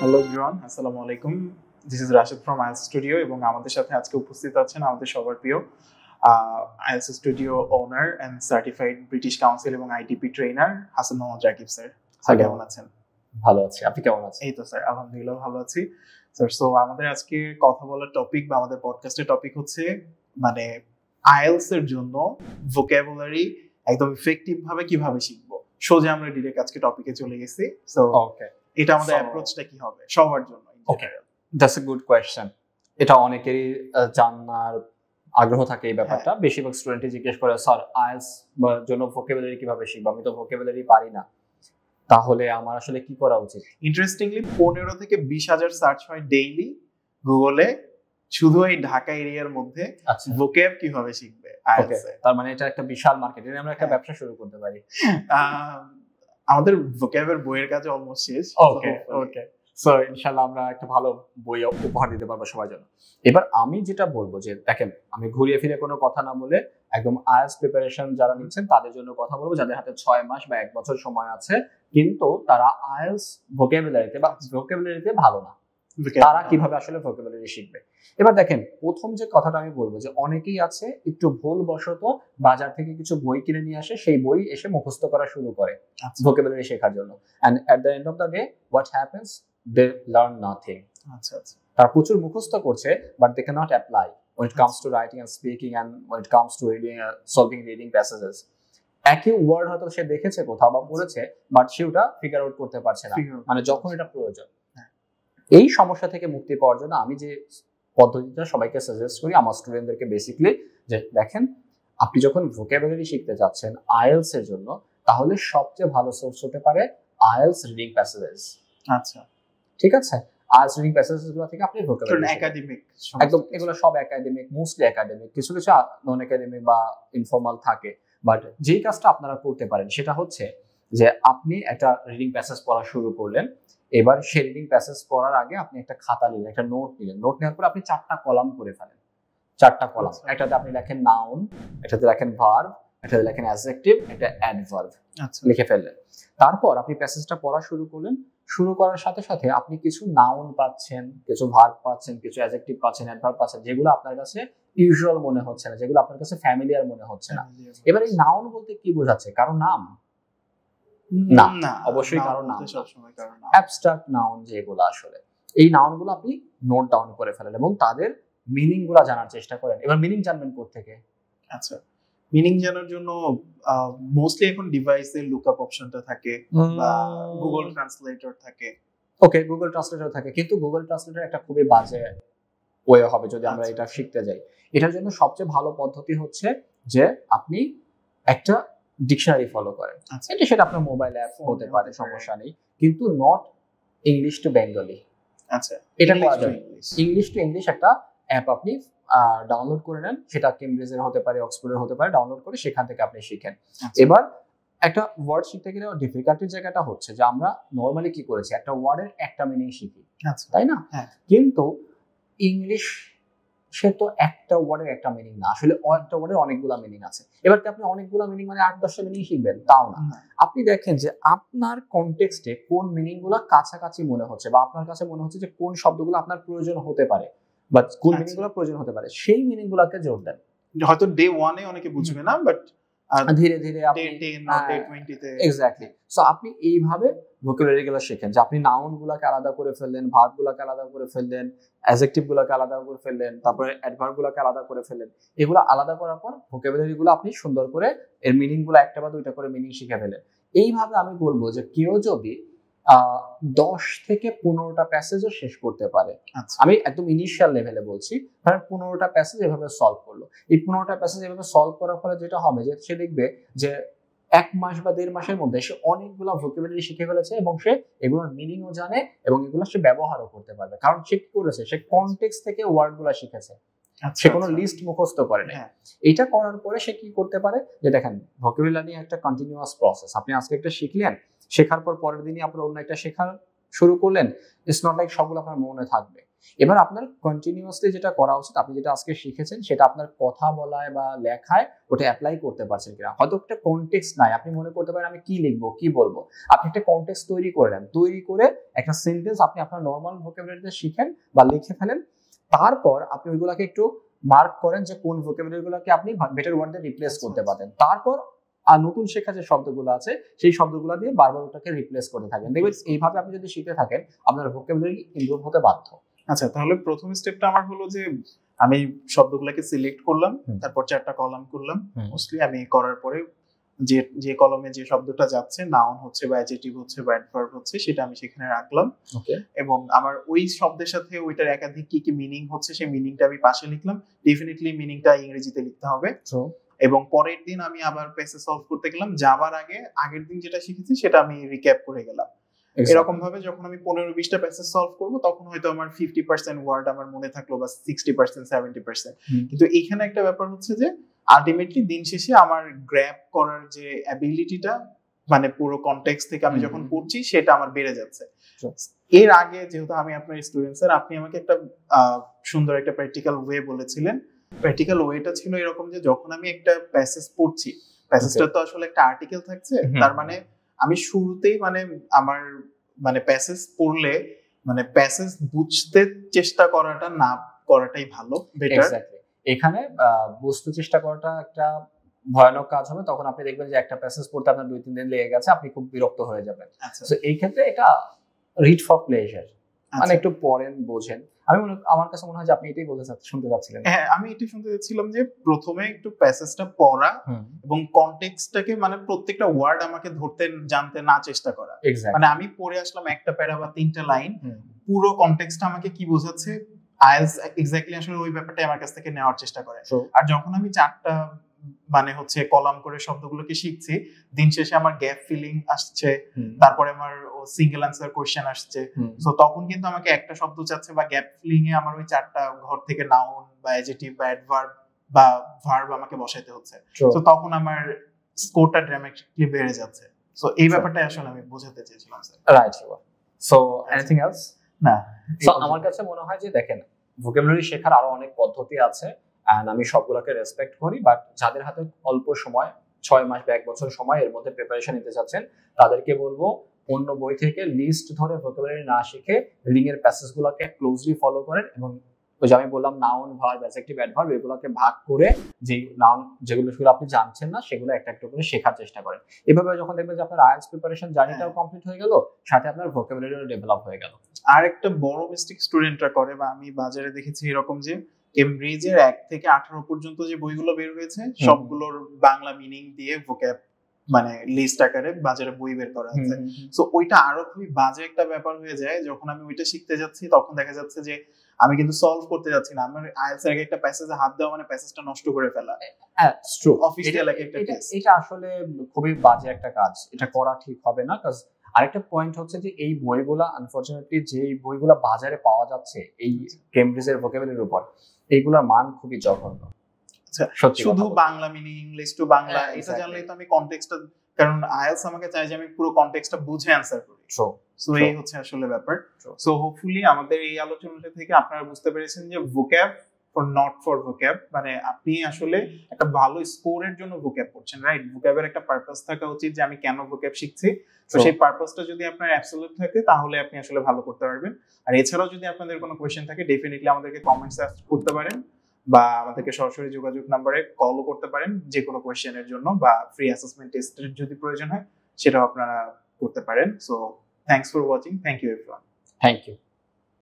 Hello everyone, আসসালামু আলাইকুম। This is Rashid from IELTS studio এবং আমাদের সাথে আজকে উপস্থিত আছেন আমাদের সবার প্রিয় IELTS studio owner and certified British Council এবং ITP trainer Hasan Mohammad Rakib sir. Sir কেমন আছেন? ভালো আছি, আপনি কেমন আছেন? এই তো স্যার, আলহামদুলিল্লাহ ভালো আছি স্যার। সো আমাদের আজকে কথা বলার টপিক বা আমাদের পডকাস্টের টপিক হচ্ছে মানে আইএলস এর জন্য ভোকাবুলারি একদম ইফেক্টিভ ভাবে কিভাবে শিখবো। সোজা আমরা ডিরেক্ট আজকে টপিকে চলে গেছি। সো ওকে, এটা আমাদের অ্যাপ্রোচটা কি হবে সবার জন্য? ওকে, দ্যাটস এ গুড কোয়েশ্চেন। এটা অনেকেরই জানার আগ্রহ থাকে এই ব্যাপারটা। বেশিরভাগ স্টুডেন্টই জিজ্ঞেস করে, স্যার আইএলস জন্য ভোকাবুলারি কিভাবে শিখবো, আমি তো ভোকাবুলারি পারি না, তাহলে আমার আসলে কি করা উচিত? ইন্টারেস্টিংলি 15 থেকে 20,000 সার্চ হয় ডেইলি গুগলে শুধু এই ঢাকা এরিয়ার মধ্যে ভোকাব কিভাবে শিখবে আইএলস এ। তার মানে এটা একটা বিশাল মার্কেট, এটা আমরা একটা ব্যবসা শুরু করতে পারি। আমাদের ভোকাবের বইয়ের কাজ অলমোস্ট শেষ। ওকে ওকে, সো ইনশাআল্লাহ আমরা একটা ভালো বই উপহার দিতে পারবো সবার জন্য। এবার আমি যেটা বলবো যে দেখেন, আমি ঘুরিয়ে ফিরে কোনো কথা না বলে একদম আইএলটিএস প্রিপারেশন যারা নিচ্ছেন তাদের জন্য কথা বলবো, যাদের হাতে 6 মাস বা 1 বছর সময় আছে কিন্তু তারা আইএলটিএস ভোকাবুলারিতে ভালো না, তারা কিভাবে আসলে ভোকাবুলারি শিখবে। এবার দেখেন, প্রথম যে কথাটা আমি বলবো যে অনেকেই আছে একটু ভুলবশত বাজার থেকে কিছু বই কিনে নিয়ে আসে, সেই বই এসে মুখস্থ করা শুরু করে ভোকাবুলারি শেখার জন্য, and at the end of the day what happens, they learn nothing. তারা প্রচুর মুখস্থ করছে but they can't apply when it comes to writing and speaking and when it comes to reading solving reading passages. একই word হয়তো সে দেখেছে কোথাও বা পড়েছে বাট সে ওটা ফিগার আউট করতে পারছে না, মানে যখন এটা প্রয়োজন। এই সমস্যা থেকে মুক্তি পাওয়ার জন্য আমি যে পদ্ধতিটা সবাইকে সাজেস্ট করি আমার স্টুডেন্টদেরকে বেসিক্যালি, যে দেখেন আপনি যখন ভোকাবুলারি শিখতে যাচ্ছেন আইএলটিএস এর জন্য, তাহলে সবচেয়ে ভালো সোর্স হতে পারে আইএলটিএস রিডিং প্যাসেজেস। আচ্ছা, ঠিক আছে, আইএলটিএস রিডিং প্যাসেজেস গুলো থেকে আপনি ভোকাবুলারি একাডেমিক, একদম এগুলো সব একাডেমিক, মোস্টলি একাডেমিক, কিছু কিছু নন একাডেমিক বা ইনফর্মাল থাকে। বাট যেই কাজটা আপনারা করতে পারেন সেটা হচ্ছে যে আপনি একটা রিডিং প্যাসেজ পড়া শুরু করলেন, এবার সেই রিডিং প্যাসেজ পড়ার আগে আপনি একটা খাতা নিলেন, একটা নোট নিলেন, নোট নেওয়ার পর আপনি 4টা কলাম করে ফেলেন। 4টা কলাম, একটাতে আপনি লেখেন নাউন, একটাতে লেখেন ভার্ব, একটাতে লেখেন অ্যাডজেক্টিভ, একটা অ্যাডভার্ব লিখে ফেললেন। তারপর আপনি প্যাসেজটা পড়া শুরু করলেন, শুরু করার সাথে সাথে আপনি কিছু নাউন পাচ্ছেন, কিছু ভার্ব পাচ্ছেন, কিছু অ্যাডজেক্টিভ পাচ্ছেন, অ্যাডভার্ব পাচ্ছেন, যেগুলো আপনার কাছে ইউজুয়াল মনে হচ্ছে না, যেগুলো আপনার কাছে ফ্যামিলিয়ার মনে হচ্ছে না। এবার এই নাউন বলতে কি বোঝাচ্ছে? কারো নাম না, অবশ্যই কারো নাম, অ্যাবস্ট্রাক্ট নাউন যেগুলো, আসলে এই নাউনগুলো আপনি নোট ডাউন করে ফেলেন এবং তাদের মিনিং গুলা জানার চেষ্টা করেন। এবার মিনিং জানবেন কোত্থেকে? আচ্ছা, মিনিং জানার জন্য মোস্টলি এখন ডিভাইসে লুকআপ অপশনটা থাকে বা গুগল ট্রান্সলেটর থাকে। ওকে, গুগল ট্রান্সলেটর থাকে, কিন্তু গুগল ট্রান্সলেটর একটা খুবই বাজে ওয়ে হবে যদি আমরা এটা শিখতে যাই। এটার জন্য সবচেয়ে ভালো পদ্ধতি হচ্ছে যে আপনি একটা ডিকশনারি ফলো করেন। এটা সেটা আপনার মোবাইল অ্যাপ হতে পারে, সমস্যা নেই, কিন্তু নট ইংলিশ টু বেঙ্গলি। আচ্ছা, এটা ইংলিশ টু ইংলিশ একটা অ্যাপ আপনি ডাউনলোড করে নেন, সেটা কেমব্রিজের হতে পারে, অক্সফোর্ডের হতে পারে, ডাউনলোড করে সেখান থেকে আপনি শিখেন। এবার একটা ওয়ার্ড শিখতে গেলে ডিফিকাল্টির জায়গাটা হচ্ছে যে আমরা নর্মালি কি করেছি, একটা ওয়ার্ডের একটা মিনিং শিখি, তাই না? কিন্তু ইংলিশ সে তো একটা ওয়ার্ডের একটা মিনিং না, আসলে একটা ওয়ার্ডের অনেকগুলো মিনিং আছে। এবার কি আপনি অনেকগুলো মিনিং মানে 8-10টা মিনিং শিখবেন? তাও না। আপনি দেখেন যে আপনার কনটেক্সটে কোন মিনিং গুলো কাছাকাছি মনে হচ্ছে বা আপনার কাছে মনে হচ্ছে যে কোন শব্দগুলো আপনার প্রয়োজন হতে পারে বা কোন মিনিং গুলো প্রয়োজন হতে পারে, সেই মিনিং গুলোকে জোর দেন। হয়তো ডে 1 এ অনেকে বুঝবে না, বাট ধীরে ধীরে আপনি এক্স্যাক্টলি। সো আপনি এইভাবে ভোকাবুলারি গুলো শেখেন, যে আপনি নাউন গুলাকে আলাদা করে ফেললেন, ভার্ব গুলাকে আলাদা করে ফেললেন, অ্যাডজেক্টিভ গুলাকে আলাদা করে ফেললেন, তারপরে অ্যাডভার্ব গুলাকে আলাদা করে ফেললেন। এগুলো আলাদা করার পর ভোকাবুলারি গুলো আপনি সুন্দর করে এর মিনিং গুলো একটা বা দুইটা করে মিনিং শিখে ফেলেন। এইভাবে আমি বলবো যে কেউ যদি 10 থেকে 15টা প্যাসেজও শেষ করতে পারে, আমি একদম ইনিশিয়াল লেভেলে বলছি, ধরেন 15টা প্যাসেজ এভাবে সলভ করলো, এই 15টা প্যাসেজ এভাবে সলভ করার ফলে যেটা হবে যে সে দেখবে যে 1 মাস বা 1.5 মাসের মধ্যে সে অনেকগুলো ভোকাবুলারি শিখে ফেলেছে এবং সে এগুলোর মিনিংও জানে এবং এগুলো সে ব্যবহারও করতে পারবে, কারণ সে কি করেছে, সে কনটেক্সট থেকে ওয়ার্ড গুলা শিখেছে, সে কোনো লিস্ট মুখস্থ করে নাই। এটা করার পরে সে কি করতে পারে, যে দেখেন ভোকাবুলারি একটা কন্টিনিউয়াস প্রসেস। আপনি আজকে একটা শিখলেন, শেখার পর পরের দিনই আপনার অন্য একটা শেখা শুরু করলেন, ইটস নট লাইক সবগুলো আপনার মনে থাকবে। এবার আপনার কন্টিনিউয়াসলি যেটা করা উচিত, আপনি যেটা আজকে শিখেছেন সেটা আপনার কথা বলায় বা লেখায় ওটা অ্যাপ্লাই করতে পারছেন কিনা। হয়তো একটা কনটেক্সট নাই, আপনি মনে করতে পারেন আমি কি লিখবো কি বলবো, আপনি একটা কনটেক্সট তৈরি করে নেন, তৈরি করে একটা সেন্টেন্স আপনি আপনার নর্মাল ভোকাবুলারিতে শিখেন বা লিখে ফেলেন। তারপর আপনি ওইগুলাকে একটু মার্ক করেন যে কোন ভোকাবুলারি গুলোকে আপনি বেটার ওয়ার্ড দিয়ে রিপ্লেস করতে পারেন। তারপর আর নতুন শেখা যে শব্দগুলো আছে সেই শব্দগুলো দিয়ে বারবার ওটাকে রিপ্লেস করতে থাকেন। দেখবেন এইভাবে আপনি যদি শিখতে থাকেন আপনার ভোকাবুলারি ইমপ্রুভ হতে বাধ্য। আচ্ছা, তাহলে প্রথম স্টেপটা আমার হলো যে আমি শব্দগুলোকে সিলেক্ট করলাম, তারপর 4টা কলাম করলাম। মোস্টলি আমি করার পরে যে কলমে যে শব্দটা যাচ্ছে, নাউন হচ্ছে বা অ্যাডজেক্টিভ হচ্ছে বা অ্যাডভার্ব হচ্ছে, সেটা আমি সেখানে রাখলাম। এবং আমার ওই শব্দের সাথে ওইটার একাধিক কি কি মিনিং হচ্ছে সেই মিনিংটা আমি পাশে লিখলাম। ডেফিনেটলি মিনিংটা ইংরেজিতে লিখতে হবে। এবং পরের দিন আমি আবার পেসে সলভ করতে গেলাম। যাবার আগে আগের দিন যেটা শিখেছি সেটা আমি রিক্যাপ করে গেলাম। এরকম ভাবে যখন আমি 15-20টা প্যাসেজ সলভ করব তখন হয়তো আমার 50% ওয়ার্ড আমার মনে থাকলো বা 60% 70%। কিন্তু এখানে একটা ব্যাপার হচ্ছে যে আলটিমেটলি দিন শেষে আমার গ্র্যাব করার যে অ্যাবিলিটিটা, মানে পুরো কনটেক্সট থেকে আমি যখন পড়ছি সেটা আমার বেড়ে যাচ্ছে। এর আগে যেহেতু আমি আপনার স্টুডেন্ট স্যার, আপনি আমাকে একটা সুন্দর একটা প্র্যাকটিক্যাল ওয়ে বলেছিলেন। প্র্যাকটিক্যাল ওয়েটা ছিল এরকম যে যখন আমি একটা প্যাসেজ পড়ছি, প্যাসেজটা তো আসলে একটা আর্টিকেল থাকছে, তার মানে আমি শুরুতেই মানে আমার মানে প্যাসেজ পড়লে মানে প্যাসেজ বুঝতে চেষ্টা করাটা না করাটাই ভালো, বেটার। এখানে বুঝতে চেষ্টা করাটা একটা ভয়ানক কাজ হবে। তখন আপনি দেখবেন যে একটা প্যাসেজ পড়তে আপনার 2-3 দিন লেগে গেছে, আপনি খুব বিরক্ত হয়ে যাবেন। তো এই ক্ষেত্রে এটা রিড ফর প্লেজার, মানে একটু পড়েন, বোঝেন। আমার কাছে মনে হয় যে আপনি এটাই শুনতে যাচ্ছিলেন। হ্যাঁ, আমি এটাই শুনতে যাচ্ছিলাম যে প্রথমে একটু প্যাসেজটা পড়া এবং কনটেক্সটটাকে মানে প্রত্যেকটা ওয়ার্ড আমাকে ধরতে জানতে না চেষ্টা করা। মানে আমি পড়ে আসলাম একটা প্যারা বা 3টা লাইন, পুরো কনটেক্সটটা আমাকে কি বোঝাচ্ছে আইএলটিএস এক্স্যাক্টলি আসলে ওই ব্যাপারটাই আমার কাছ থেকে নেওয়ার চেষ্টা করে। আর যখন আমি 4টা মানে হচ্ছে কলাম করে শব্দগুলোকে শিখছি, দিন শেষে আমার গ্যাপ ফিলিং আসছে, তারপরে আমার সিঙ্গেল অ্যান্সার কোশ্চেন আসছে। সো তখন কিন্তু আমাকে একটা শব্দ চাচ্ছে বা গ্যাপ ফিলিং এ আমার ওই 4টা ঘর থেকে নাউন বা অ্যাডজেক্টিভ বা অ্যাডভার্ব বা ভার্ব আমাকে বসাইতে হচ্ছে। সো তখন আমার স্কোরটা ড্রামাটিকলি বেড়ে যাচ্ছে। সো এই ব্যাপারটা আসলে আমি বোঝাতে চেয়েছিলাম sir. Right. So anything else? না, সো আমার কাছে মনে হয় যে দেখেন, ভোকাবুলারি শেখার আরো অনেক পদ্ধতি আছে, এন্ড আমি সবগুলোকে রেসপেক্ট করি। বাট যাদের হাতে অল্প সময়, 6 মাস বা 1 বছর সময় এর মধ্যে প্রিপারেশন নিতে চাচ্ছেন, তাদেরকে বলবো অন্য বই থেকে লিস্ট ধরে ভোকাবুলারি না শিখে রিডিং এর প্যাসেজগুলোকে ক্লোজলি ফলো করেন। এবং ওই যে আমি বললাম নাউন, ভার্ব, অ্যাডজেক্টিভ, অ্যাডভার্ব, এগুলোকে ভাগ করে যে নাউন যেগুলো আপনি জানছেন না সেগুলো একটা একটা করে শেখার চেষ্টা করেন। এভাবে যখন দেখবেন যে আপনার আইএলটিএস প্রিপারেশন জার্নিটাও কমপ্লিট হয়ে গেল, সাথে আপনার ভোকাবুলারিও ডেভেলপ হয়ে গেল। আর একটা বড় মিস্টেক স্টুডেন্টরা করে, বা আমি বাজারে দেখেছি এরকম, যে কেমব্রিজের 1 থেকে 18 পর্যন্ত যে বইগুলো বের হয়েছে সবগুলোর বাংলা মিনিং দিয়ে ভোক্যাব মানে লিস্ট আকারে বাজারে বই বের করা আছে। সো ওইটা আরো খুবই বাজে একটা ব্যাপার হয়ে যায়। যখন আমি ওইটা শিখতে যাচ্ছি তখন দেখা যাচ্ছে যে আমি কিন্তু সলভ করতে যাচ্ছি না, আমার আইএলটিএস এর একটা প্যাসেজে হাত দেওয়া মানে প্যাসেজটা নষ্ট করে ফেলা। হ্যাঁ, ট্রু। অফিশিয়াল একটা টেস্ট, এটা আসলে খুবই বাজে একটা কাজ, এটা করা ঠিক হবে না। কারণ আরেকটা পয়েন্ট হচ্ছে যে এই বইগুলা আনফরচুনেটলি যে বইগুলা বাজারে পাওয়া যাচ্ছে এই কেমব্রিজের ভোকাবুলারির উপর, এইগুলোর মান খুবই জঘন্য। শুধু Bangla meaning, English to Bangla, এটা জানলেই তো আমি কনটেক্সটটা, কারণ আইএলটিএস আমাকে চাই যে আমি পুরো কনটেক্সটটা বুঝে অ্যানসার করি। সো এই হচ্ছে আসলে ব্যাপার। সো হোপফুলি আমাদের এই আলোচনাটা থেকে আপনারা বুঝতে পেরেছেন যে vocab for not for vocab, মানে আপনি আসলে একটা ভালো স্কোরের জন্য ভোক্যাব করছেন, রাইট? ভোক্যাবের একটা পারপাস থাকা উচিত যে আমি কেন ভোক্যাব শিখছি। তো সেই পারপাসটা যদি আপনার অ্যাবসলিউট থাকে তাহলে আপনি আসলে ভালো করতে পারবেন। আর এছাড়াও যদি আপনাদের কোনো কোয়েশ্চেন থাকে ডেফিনেটলি আমাদেরকে কমেন্টসে আস্ক করতে পারেন, বা আমাদেরকে সরাসরি যোগাযোগ নাম্বারে কলও করতে পারেন যে কোনো কোয়েশ্চেনের জন্য, বা ফ্রি অ্যাসেসমেন্ট টেস্টের যদি প্রয়োজন হয় সেটাও আপনারা করতে পারেন। So thanks for watching. Thank you everyone. Thank you.